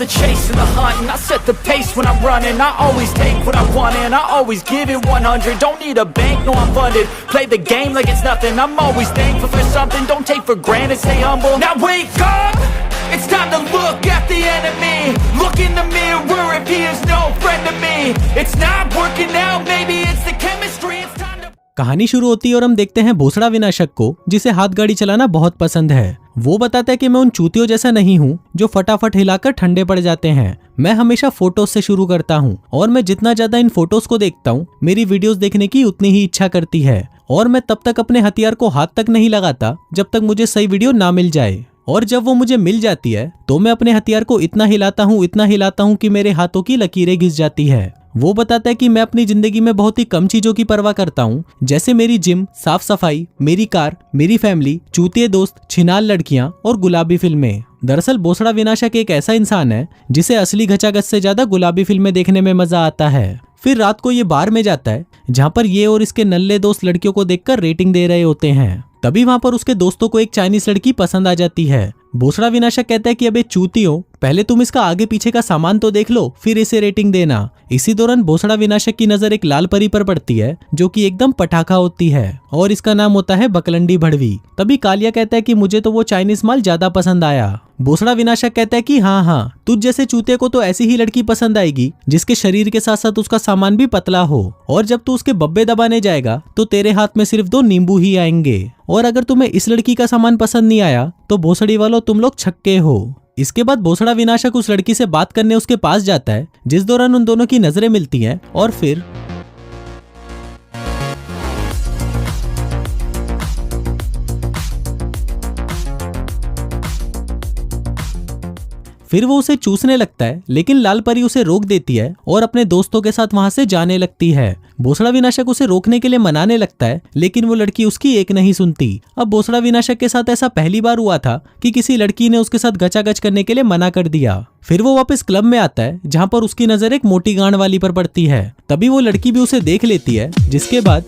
the chase and the hunt, and I set the pace when I'm running. I always take what I want and I always give it 100. Don't need a bank, no I'm funded. Play the game like it's nothing. I'm always thankful for something. Don't take for granted, stay humble. Now wake up, it's time to look at the enemy. Look in the mirror if he is no friend to me. It's not working out, maybe it's the chemistry. It's time to... कहानी शुरू होती है और हम देखते हैं भोसड़ा विनाशक को, जिसे हाथ गाड़ी चलाना बहुत पसंद है। वो बताता है कि मैं उन चूतियों जैसा नहीं हूँ जो फटाफट हिलाकर ठंडे पड़ जाते हैं। मैं हमेशा फोटोज से शुरू करता हूँ और मैं जितना ज्यादा इन फोटोज को देखता हूँ मेरी वीडियोस देखने की उतनी ही इच्छा करती है, और मैं तब तक अपने हथियार को हाथ तक नहीं लगाता जब तक मुझे सही वीडियो ना मिल जाए। और जब वो मुझे मिल जाती है तो मैं अपने हथियार को इतना हिलाता हूँ कि मेरे हाथों की लकीरें घिस जाती है। वो बताता है कि मैं अपनी जिंदगी में बहुत ही कम चीजों की परवाह करता हूँ, जैसे मेरी जिम, साफ सफाई, मेरी कार, मेरी फैमिली, चूतिए दोस्त, छिनाल लड़कियां और गुलाबी फिल्में। दरअसल भोसड़ा विनाशक एक ऐसा इंसान है जिसे असली घचाघच से ज्यादा गुलाबी फिल्में देखने में मजा आता है। फिर रात को ये बार में जाता है जहाँ पर ये और इसके नल्ले दोस्त लड़कियों को देखकर रेटिंग दे रहे होते हैं। तभी वहाँ पर उसके दोस्तों को एक चाइनीज लड़की पसंद आ जाती है। भोसड़ा विनाशक कहता है कि अबे चूतियों, पहले तुम इसका आगे पीछे का सामान तो देख लो, फिर इसे रेटिंग देना। इसी दौरान भोसड़ा विनाशक की नजर एक लाल परी पर पड़ती है जो कि एकदम पटाखा होती है और इसका नाम होता है बकलंडी भड़वी। तभी कालिया कहता है कि मुझे तो वो चाइनीज माल ज्यादा पसंद आया। भोसड़ा विनाशक कहता है कि हाँ, तुझ जैसे चूते को तो ऐसी ही लड़की पसंद आएगी जिसके शरीर के साथ साथ उसका सामान भी पतला हो, और जब तू उसके बब्बे दबाने जाएगा तो तेरे हाथ में सिर्फ 2 नींबू ही आएंगे। और अगर तुम्हें इस लड़की का सामान पसंद नहीं आया तो भोसड़ी वालों तुम लोग छक्के हो। इसके बाद भोसड़ा विनाशक उस लड़की से बात करने उसके पास जाता है, जिस दौरान उन दोनों की नजरें मिलती हैं और फिर वो उसे चूसने लगता है, लेकिन लाल परी उसे रोक देती है और अपने दोस्तों के साथ वहां से जाने लगती है। भोसड़ा विनाशक उसे रोकने के लिए मनाने लगता है, लेकिन वो लड़की उसकी एक नहीं सुनती। अब भोसड़ा विनाशक के साथ ऐसा पहली बार हुआ था कि किसी लड़की ने उसके साथ गचागच करने के लिए मना कर दिया। फिर वो वापस क्लब में आता है जहाँ पर उसकी नजर एक मोटी गांड वाली पर पड़ती है। तभी वो लड़की भी उसे देख लेती है, जिसके बाद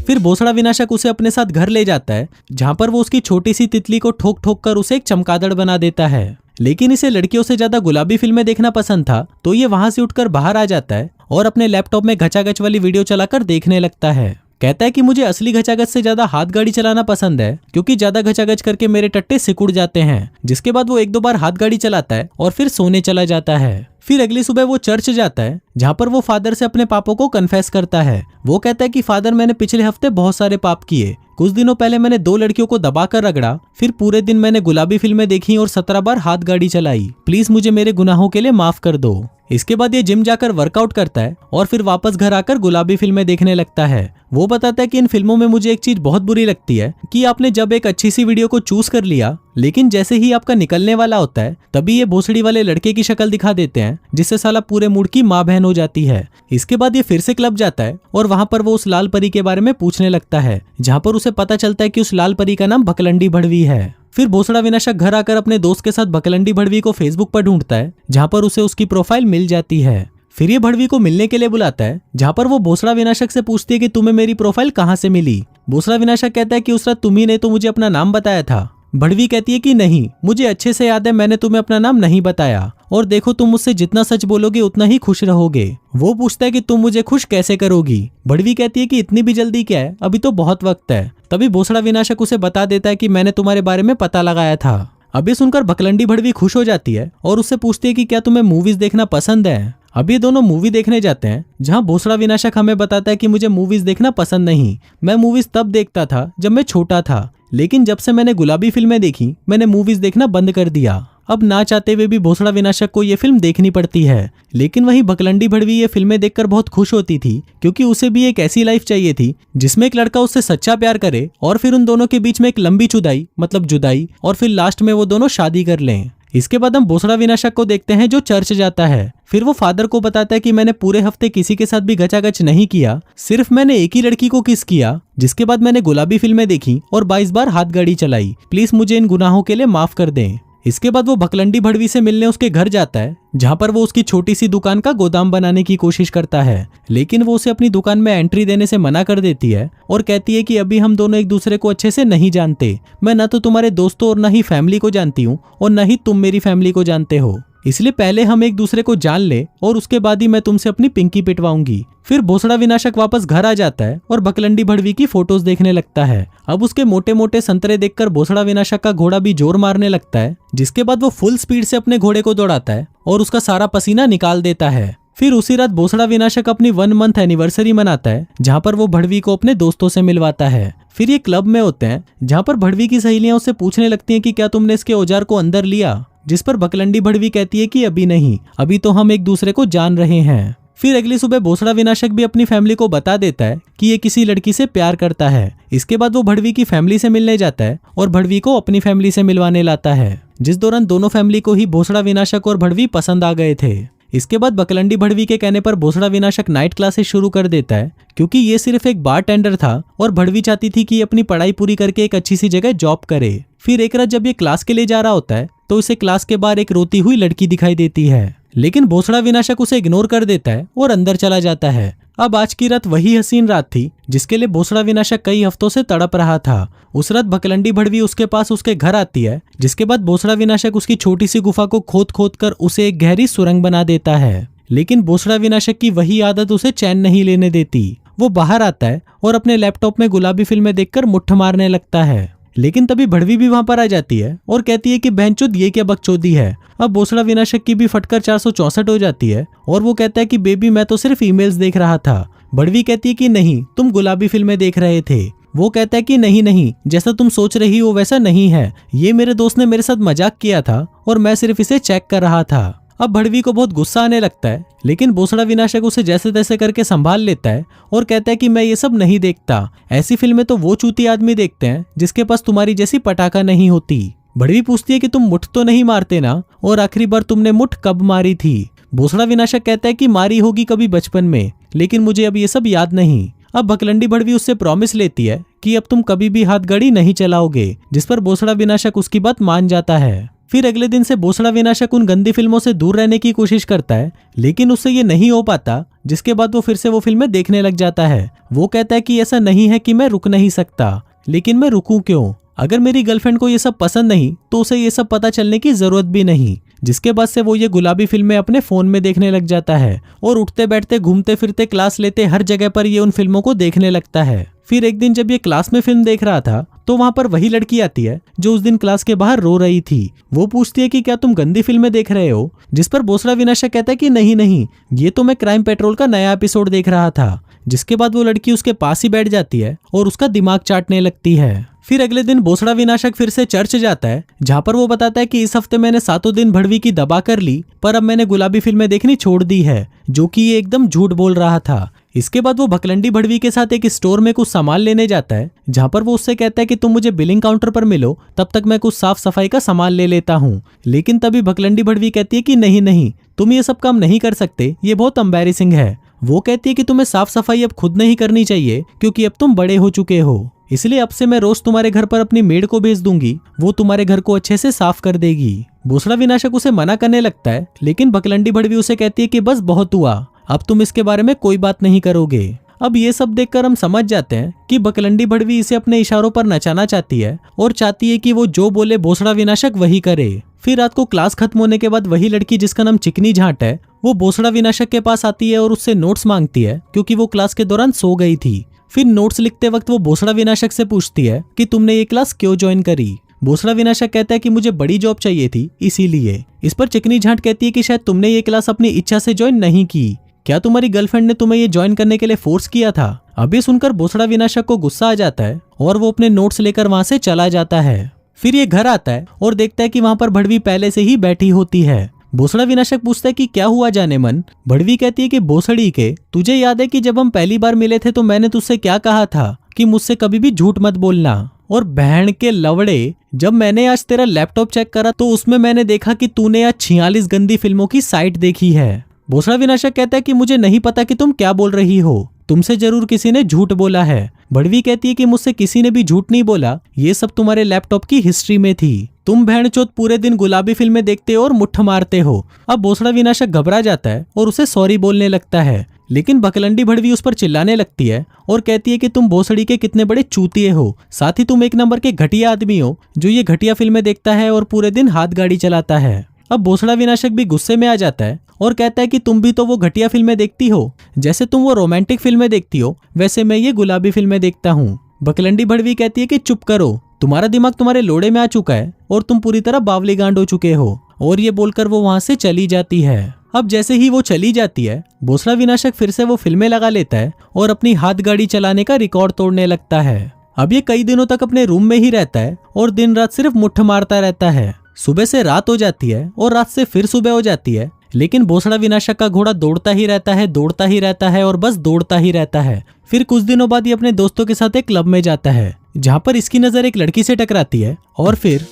फिर भोसड़ा विनाशक उसे अपने साथ घर ले जाता है, जहाँ पर वो उसकी छोटी सी तितली को ठोक ठोक कर उसे एक चमगादड़ बना देता है। लेकिन इसे लड़कियों से ज्यादा गुलाबी फिल्में देखना पसंद था, तो ये वहां से उठकर बाहर आ जाता है और अपने लैपटॉप में घचाघच वाली वीडियो चलाकर देखने लगता है। कहता है कि मुझे असली घचाघच से ज्यादा हाथ गाड़ी चलाना पसंद है, क्योंकि ज्यादा घचाघच करके मेरे टट्टे सिकुड़ जाते हैं। जिसके बाद वो 1-2 बार हाथ गाड़ी चलाता है और फिर सोने चला जाता है। फिर अगली सुबह वो चर्च जाता है, जहाँ पर वो फादर से अपने पापों को कन्फेस करता है। वो कहता है कि फादर, मैंने पिछले हफ्ते बहुत सारे पाप किए। कुछ दिनों पहले मैंने 2 लड़कियों को दबाकर रगड़ा, फिर पूरे दिन मैंने गुलाबी फिल्में देखी और 17 बार हाथ गाड़ी चलाई। प्लीज मुझे मेरे गुनाहों के लिए माफ कर दो। इसके बाद ये जिम जाकर वर्कआउट करता है और फिर वापस घर आकर गुलाबी फिल्में देखने लगता है। वो बताता है कि इन फिल्मों में मुझे एक चीज बहुत बुरी लगती है कि आपने जब एक अच्छी सी वीडियो को चूज कर लिया, लेकिन जैसे ही आपका निकलने वाला होता है तभी ये भोसड़ी वाले लड़के की शक्ल दिखा देते हैं, जिससे साला पूरे मूड की माँ बहन हो जाती है। इसके बाद ये फिर से क्लब जाता है और वहां पर वो उस लाल परी के बारे में पूछने लगता है, जहाँ पर उसे पता चलता है कि उस लाल परी का नाम बकलंडी भड़वी है। फिर भोसड़ा विनाशक घर आकर अपने दोस्त के साथ बकलंडी भड़वी को फेसबुक पर ढूंढता है, जहाँ पर उसे उसकी प्रोफाइल मिल जाती है। फिर ये भड़वी को मिलने के लिए बुलाता है, जहाँ पर वो भोसड़ा विनाशक से पूछती है कि तुम्हें मेरी प्रोफाइल कहाँ से मिली। भोसड़ा विनाशक कहता है कि उस रात तुम्ही ने तो मुझे अपना नाम बताया था। भड़वी कहती है कि नहीं, मुझे अच्छे से याद है, मैंने तुम्हें अपना नाम नहीं बताया, और देखो तुम मुझसे जितना सच बोलोगे उतना ही खुश रहोगे। वो पूछता है कि तुम मुझे खुश कैसे करोगी। भड़वी कहती है कि इतनी भी जल्दी क्या है, अभी तो बहुत वक्त है। तभी भोसड़ा विनाशक उसे बता देता है कि मैंने तुम्हारे बारे में पता लगाया था। अभी सुनकर बकलंडी भड़वी खुश हो जाती है और उससे पूछती है कि क्या तुम्हें मूवीज देखना पसंद है। अब ये दोनों मूवी देखने जाते हैं, जहाँ भोसड़ा विनाशक हमें बताता है कि मुझे मूवीज देखना पसंद नहीं। मैं मूवीज तब देखता था जब मैं छोटा था, लेकिन जब से मैंने गुलाबी फिल्में देखी मैंने मूवीज देखना बंद कर दिया। अब ना चाहते हुए भी भोसड़ा विनाशक को ये फिल्म देखनी पड़ती है। लेकिन वहीं बकलंडी भड़वी ये फिल्में देखकर बहुत खुश होती थी, क्योंकि उसे भी एक ऐसी लाइफ चाहिए थी जिसमें एक लड़का उससे सच्चा प्यार करे और फिर उन दोनों के बीच में एक लंबी चुदाई मतलब जुदाई, और फिर लास्ट में वो दोनों शादी कर लें। इसके बाद हम भोसड़ा विनाशक को देखते हैं जो चर्च जाता है। फिर वो फादर को बताता है कि मैंने पूरे हफ्ते किसी के साथ भी गचागच नहीं किया, सिर्फ मैंने एक ही लड़की को किस किया, जिसके बाद मैंने गुलाबी फिल्में देखी और 22 बार हाथ गाड़ी चलाई। प्लीज मुझे इन गुनाहों के लिए माफ कर दें। इसके बाद वो भकलंडी भड़वी से मिलने उसके घर जाता है, जहाँ पर वो उसकी छोटी सी दुकान का गोदाम बनाने की कोशिश करता है, लेकिन वो उसे अपनी दुकान में एंट्री देने से मना कर देती है और कहती है कि अभी हम दोनों एक दूसरे को अच्छे से नहीं जानते। मैं न तो तुम्हारे दोस्तों और न ही फैमिली को जानती हूँ और न ही तुम मेरी फैमिली को जानते हो, इसलिए पहले हम एक दूसरे को जान ले और उसके बाद ही मैं तुमसे अपनी पिंकी पिटवाऊंगी। फिर भोसड़ा विनाशक वापस घर आ जाता है और भकलंडी भड़वी की फोटोज देखने लगता है। अब उसके मोटे मोटे संतरे देखकर भोसड़ा विनाशक का घोड़ा भी जोर मारने लगता है, जिसके बाद वो फुल स्पीड से अपने घोड़े को दौड़ाता है और उसका सारा पसीना निकाल देता है। फिर उसी रात भोसड़ा विनाशक अपनी 1 मंथ एनिवर्सरी मनाता है, जहाँ पर वो भड़वी को अपने दोस्तों से मिलवाता है। फिर ये क्लब में होते हैं, जहाँ पर भड़वी की सहेलियां उससे पूछने लगती हैं कि क्या तुमने इसके औजार को अंदर लिया, जिस पर भकलंडी भड़वी कहती है कि अभी नहीं, अभी तो हम एक दूसरे को जान रहे हैं। फिर अगली सुबह भोसड़ा विनाशक भी अपनी फैमिली को बता देता है कि ये किसी लड़की से प्यार करता है। इसके बाद वो भड़वी की फैमिली से मिलने जाता है और भड़वी को अपनी फैमिली से मिलवाने लाता है, जिस दौरान दोनों फैमिली को ही भोसड़ा विनाशक और भड़वी पसंद आ गए थे। इसके बाद भकलंडी भड़वी के कहने पर भोसड़ा विनाशक नाइट क्लासेस शुरू कर देता है, क्योंकि ये सिर्फ एक बारटेंडर था और भड़वी चाहती थी कि अपनी पढ़ाई पूरी करके एक अच्छी सी जगह जॉब करे। फिर एक रात जब ये क्लास के लिए जा रहा होता है तो इसे क्लास के बाहर एक रोती हुई लड़की दिखाई देती है, लेकिन भोसड़ा विनाशक उसे इग्नोर कर देता है और अंदर चला जाता है। अब आज की रात वही हसीन रात थी जिसके लिए भोसड़ा विनाशक कई हफ्तों से तड़प रहा था। उस रात भकलंडी भड़वी उसके पास उसके घर आती है, जिसके बाद भोसड़ा विनाशक उसकी छोटी सी गुफा को खोद खोद कर उसे एक गहरी सुरंग बना देता है, लेकिन भोसड़ा विनाशक की वही आदत उसे चैन नहीं लेने देती। वो बाहर आता है और अपने लैपटॉप में गुलाबी फिल्में देखकर मुट्ठ मारने लगता है, लेकिन तभी भड़वी भी वहां पर आ जाती है और कहती है कि बहनचोद ये क्या बकचोदी है। अब भोसड़ा विनाशक की भी फटकर 464 हो जाती है और वो कहता है कि बेबी मैं तो सिर्फ ईमेल्स देख रहा था। भड़वी कहती है कि नहीं, तुम गुलाबी फिल्में देख रहे थे। वो कहता है कि नहीं नहीं, जैसा तुम सोच रही हो वैसा नहीं है, ये मेरे दोस्त ने मेरे साथ मजाक किया था और मैं सिर्फ इसे चेक कर रहा था। अब भड़वी को बहुत गुस्सा आने लगता है, लेकिन भोसड़ा विनाशक उसे जैसे तैसे करके संभाल लेता है और कहता है कि मैं ये सब नहीं देखता, ऐसी फिल्में तो वो चूती आदमी देखते हैं जिसके पास तुम्हारी जैसी पटाखा नहीं होती। भड़वी पूछती है कि तुम मुठ तो नहीं मारते ना, और आखिरी बार तुमने मुठ कब मारी थी। भोसड़ा विनाशक कहता है कि मारी होगी कभी बचपन में, लेकिन मुझे अब ये सब याद नहीं। अब भकलंडी भड़वी उससे प्रॉमिस लेती है कि अब तुम कभी भी हाथ गाड़ी नहीं चलाओगे, जिस पर भोसड़ा विनाशक उसकी बात मान जाता है। फिर अगले दिन से भोसड़ा विनाशक उन गंदी फिल्मों से दूर रहने की कोशिश करता है, लेकिन उससे ये नहीं हो पाता, जिसके बाद वो फिर से वो फिल्में देखने लग जाता है। वो कहता है कि ऐसा नहीं है कि मैं रुक नहीं सकता, लेकिन मैं रुकूं क्यों? अगर मेरी गर्लफ्रेंड को ये सब पसंद नहीं तो उसे ये सब पता चलने की जरूरत भी नहीं। जिसके बाद से वो ये गुलाबी फिल्में अपने फोन में देखने लग जाता है और उठते बैठते घूमते फिरते क्लास लेते हर जगह पर ये उन फिल्मों को देखने लगता है। फिर एक दिन जब ये क्लास में फिल्म देख रहा था तो वहां पर वही लड़की आती है जो उस दिन क्लास के बाहर रो रही थी। वो पूछती है कि क्या तुम गंदी फिल्में देख रहे हो, जिस पर भोसड़ा विनाशक कहता है कि नहीं नहीं, ये तो मैं क्राइम पेट्रोल का नया एपिसोड देख रहा था। जिसके बाद वो लड़की उसके पास ही बैठ जाती है और उसका दिमाग चाटने लगती है। फिर अगले दिन भोसड़ा विनाशक फिर से चर्च जाता है, जहाँ पर वो बताता है कि इस हफ्ते मैंने 7 दिन भड़वी की दबा कर ली, पर अब मैंने गुलाबी फिल्में देखनी छोड़ दी है, जो कि ये एकदम झूठ बोल रहा था। इसके बाद वो भकलंडी भड़वी के साथ एक स्टोर में कुछ सामान लेने जाता है, जहाँ पर वो उससे कहता है कि तुम मुझे बिलिंग काउंटर पर मिलो, तब तक मैं कुछ साफ सफाई का सामान ले लेता हूँ। लेकिन तभी भकलंडी भड़वी कहती है कि नहीं नहीं, तुम ये सब काम नहीं कर सकते, ये बहुत एम्बैरेसिंग है। वो कहती है कि तुम्हें साफ सफाई अब खुद नहीं करनी चाहिए, क्योंकि अब तुम बड़े हो चुके हो, इसलिए अब से मैं रोज तुम्हारे घर पर अपनी मेड को भेज दूंगी, वो तुम्हारे घर को अच्छे से साफ कर देगी। भोसड़ा विनाशक उसे मना करने लगता है, लेकिन भकलंडी भड़वी उसे कहती है कि बस बहुत हुआ, अब तुम इसके बारे में कोई बात नहीं करोगे। अब ये सब देखकर हम समझ जाते हैं कि भकलंडी भड़वी इसे अपने इशारों पर नचाना चाहती है और चाहती है कि वो जो बोले भोसड़ा विनाशक वही करे। फिर रात को क्लास खत्म होने के बाद वही लड़की जिसका नाम चिकनी झाट है, वो भोसड़ा विनाशक के पास आती है और उससे नोट्स मांगती है, क्योंकि वो क्लास के दौरान सो गई थी। फिर नोट्स लिखते वक्त वो भोसड़ा विनाशक से पूछती है कि तुमने ये क्लास क्यों ज्वाइन करी। भोसड़ा विनाशक कहता है कि मुझे बड़ी जॉब चाहिए थी, इसीलिए। इस पर चिकनी झाट कहती है कि शायद तुमने ये क्लास अपनी इच्छा से ज्वाइन नहीं की, क्या तुम्हारी गर्लफ्रेंड ने तुम्हें ये ज्वाइन करने के लिए फोर्स किया था। अब ये सुनकर भोसड़ा विनाशक को गुस्सा आ जाता है और वो अपने नोट्स लेकर वहां से चला जाता है। फिर ये घर आता है और देखता है कि वहां पर भड़वी पहले से ही बैठी होती है। भोसड़ा विनाशक पूछता है कि क्या हुआ जाने मन। भड़वी कहती है कि भोसड़ी के, तुझे याद है कि जब हम पहली बार मिले थे तो मैंने तुझसे क्या कहा था कि मुझसे कभी भी झूठ मत बोलना। और बहन के लवड़े, जब मैंने आज तेरा लैपटॉप चेक करा तो उसमें मैंने देखा कि तूने आज 46 गंदी फिल्मों की साइट देखी है। भोसड़ा विनाशक कहता है कि मुझे नहीं पता कि तुम क्या बोल रही हो, तुमसे जरूर किसी ने झूठ बोला है। भड़वी कहती है कि मुझसे किसी ने भी झूठ नहीं बोला, ये सब तुम्हारे लैपटॉप की हिस्ट्री में थी। तुम भेड़चोद पूरे दिन गुलाबी फिल्में देखते हो और मुट्ठ मारते हो। अब भोसड़ा विनाशक घबरा जाता है और उसे सॉरी बोलने लगता है, लेकिन बकलंडी भड़वी उस पर चिल्लाने लगती है और कहती है कि तुम भोसड़ी के कितने बड़े चूतिए हो, साथ ही तुम एक नंबर के घटिया आदमी हो जो ये घटिया फिल्में देखता है और पूरे दिन हाथ गाड़ी चलाता है। अब भोसड़ा विनाशक भी गुस्से में आ जाता है और कहता है कि तुम भी तो वो घटिया फिल्में देखती हो, जैसे तुम वो रोमांटिक फिल्में देखती हो वैसे मैं ये गुलाबी फिल्में देखता हूँ। बकलंडी भड़वी कहती है कि चुप करो, तुम्हारा दिमाग तुम्हारे लोड़े में आ चुका है और तुम पूरी तरह बावली गांड हो चुके हो। और ये बोलकर वो वहां से चली जाती है। अब जैसे ही वो चली जाती है, भोसड़ा विनाशक फिर से वो फिल्में लगा लेता है और अपनी हाथ गाड़ी चलाने का रिकॉर्ड तोड़ने लगता है। अब ये कई दिनों तक अपने रूम में ही रहता है और दिन रात सिर्फ मुट्ठ मारता रहता है। सुबह से रात हो जाती है और रात से फिर सुबह हो जाती है, लेकिन भोसड़ा विनाशक का घोड़ा दौड़ता ही रहता है और बस दौड़ता ही रहता है। फिर कुछ दिनों बाद ये अपने दोस्तों के साथ एक क्लब में जाता है, जहाँ पर इसकी नजर एक लड़की से टकराती है और फिर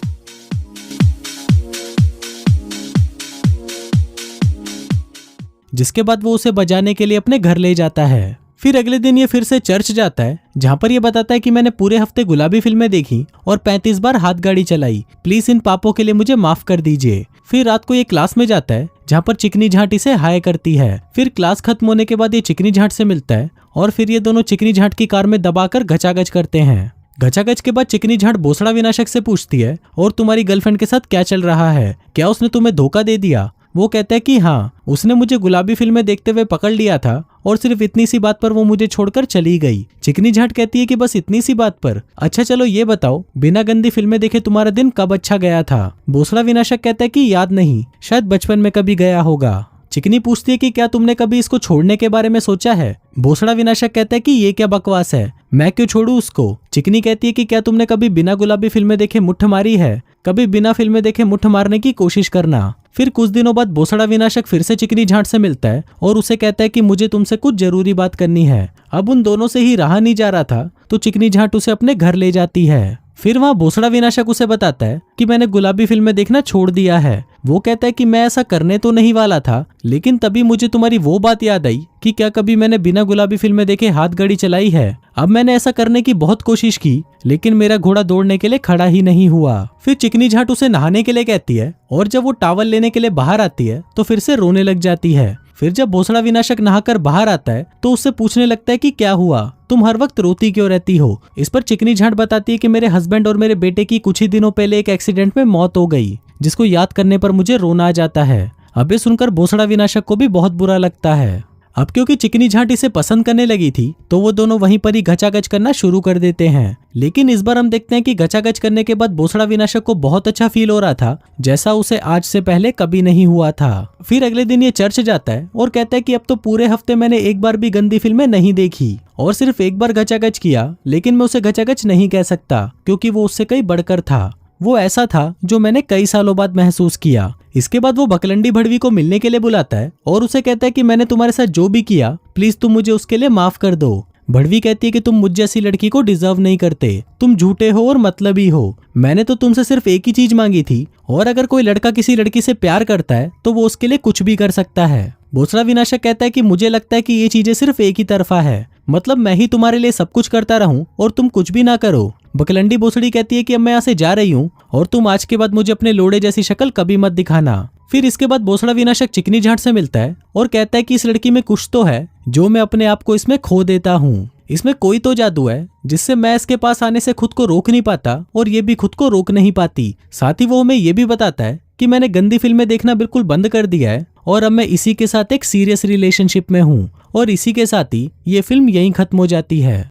जिसके बाद वो उसे बजाने के लिए अपने घर ले जाता है। फिर अगले दिन ये फिर से चर्च जाता है, जहाँ पर ये बताता है कि मैंने पूरे हफ्ते गुलाबी फिल्में देखी और 35 बार हाथ गाड़ी चलाई, प्लीज इन पापों के लिए मुझे माफ कर दीजिए। फिर रात को ये क्लास में जाता है, जहाँ पर चिकनी झांट इसे हाय करती है। फिर क्लास खत्म होने के बाद ये चिकनी झांट से मिलता है और फिर ये दोनों चिकनी झांट की कार में दबाकर घचाघच करते हैं। घचाघच के बाद चिकनी झांट भोसड़ा विनाशक से पूछती है, और तुम्हारी गर्लफ्रेंड के साथ क्या चल रहा है, क्या उसने तुम्हें धोखा दे दिया? वो कहता है कि हाँ, उसने मुझे गुलाबी फिल्में देखते हुए पकड़ लिया था और सिर्फ इतनी सी बात पर वो मुझे छोड़कर चली गई। चिकनी झांट कहती है कि बस इतनी सी बात पर? अच्छा चलो ये बताओ, बिना गंदी फिल्में देखे तुम्हारा दिन कब अच्छा गया था? भोसड़ा विनाशक कहता है कि याद नहीं, शायद बचपन में कभी गया होगा। चिकनी पूछती है कि क्या तुमने कभी इसको छोड़ने के बारे में सोचा है? भोसड़ा विनाशक कहता है कि ये क्या बकवास है, मैं क्यों छोड़ू उसको? चिकनी कहती है कि क्या तुमने कभी बिना गुलाबी फिल्में देखे मुट्ठ मारी है? कभी बिना फिल्में देखे मुट्ठ मारने की कोशिश करना। फिर कुछ दिनों बाद भोसड़ा विनाशक फिर से चिकनी झांट से मिलता है और उसे कहता है कि मुझे तुमसे कुछ जरूरी बात करनी है। अब उन दोनों से ही रहा नहीं जा रहा था, तो चिकनी झांट उसे अपने घर ले जाती है। फिर वहाँ भोसड़ा विनाशक उसे बताता है कि मैंने गुलाबी फिल्में देखना छोड़ दिया है। वो कहता है कि मैं ऐसा करने तो नहीं वाला था, लेकिन तभी मुझे तुम्हारी वो बात याद आई कि क्या कभी मैंने बिना गुलाबी फिल्में देखे हाथ गाड़ी चलाई है। अब मैंने ऐसा करने की बहुत कोशिश की, लेकिन मेरा घोड़ा दौड़ने के लिए खड़ा ही नहीं हुआ। फिर चिकनी झांट उसे नहाने के लिए कहती है और जब वो टॉवल लेने के लिए बाहर आती है तो फिर से रोने लग जाती है। फिर जब भोसड़ा विनाशक नहाकर बाहर आता है तो उससे पूछने लगता है कि क्या हुआ, तुम हर वक्त रोती क्यों रहती हो? इस पर चिकनी झांट बताती है कि मेरे हस्बैंड और मेरे बेटे की कुछ ही दिनों पहले एक एक्सीडेंट में मौत हो गई, जिसको याद करने पर मुझे रोना आ जाता है। अब ये सुनकर भोसड़ा विनाशक को भी बहुत बुरा लगता है। अब क्योंकि चिकनी झांट इसे पसंद करने लगी थी, तो वो दोनों वहीं पर ही घचाघच करना शुरू कर देते हैं। लेकिन इस बार हम देखते हैं कि घचाघच करने के बाद भोसड़ा विनाशक को बहुत अच्छा फील हो रहा था, जैसा उसे आज से पहले कभी नहीं हुआ था। फिर अगले दिन ये चर्च जाता है और कहता है कि अब तो पूरे हफ्ते मैंने एक बार भी गंदी फिल्में नहीं देखी और सिर्फ एक बार घचाघच किया, लेकिन मैं उसे घचाघच नहीं कह सकता क्योंकि वो उससे कहीं बढ़कर था। वो ऐसा था जो मैंने कई सालों बाद महसूस किया। इसके बाद वो बकलंडी भड़वी को मिलने के लिए बुलाता है और उसे कहता है कि मैंने तुम्हारे साथ जो भी किया, प्लीज तुम मुझे उसके लिए माफ कर दो। भड़वी कहती है कि तुम मुझ जैसी लड़की को डिजर्व नहीं करते, तुम झूठे हो और मतलबी हो। मैंने तो तुमसे सिर्फ एक ही चीज मांगी थी, और अगर कोई लड़का किसी लड़की से प्यार करता है तो वो उसके लिए कुछ भी कर सकता है। भोसड़ा विनाशक कहता है कि मुझे लगता है कि ये चीजें सिर्फ एक ही तरफा है, मतलब मैं ही तुम्हारे लिए सब कुछ करता रहूं और तुम कुछ भी ना करो। बकलंडी भोसड़ी कहती है कि अब मैं यहाँ से जा रही हूँ और तुम आज के बाद मुझे अपने लोड़े जैसी शक्ल कभी मत दिखाना। फिर इसके बाद भोसड़ा विनाशक चिकनी झांट से मिलता है और कहता है कि इस लड़की में कुछ तो है जो मैं अपने आप को इसमें खो देता हूँ। इसमें कोई तो जादू है जिससे मैं इसके पास आने से खुद को रोक नहीं पाता और ये भी खुद को रोक नहीं पाती। साथ ही वो हमें ये भी बताता है कि मैंने गंदी फिल्में देखना बिल्कुल बंद कर दिया है और अब मैं इसी के साथ एक सीरियस रिलेशनशिप में हूँ। और इसी के साथ ही ये फिल्म यहीं खत्म हो जाती है।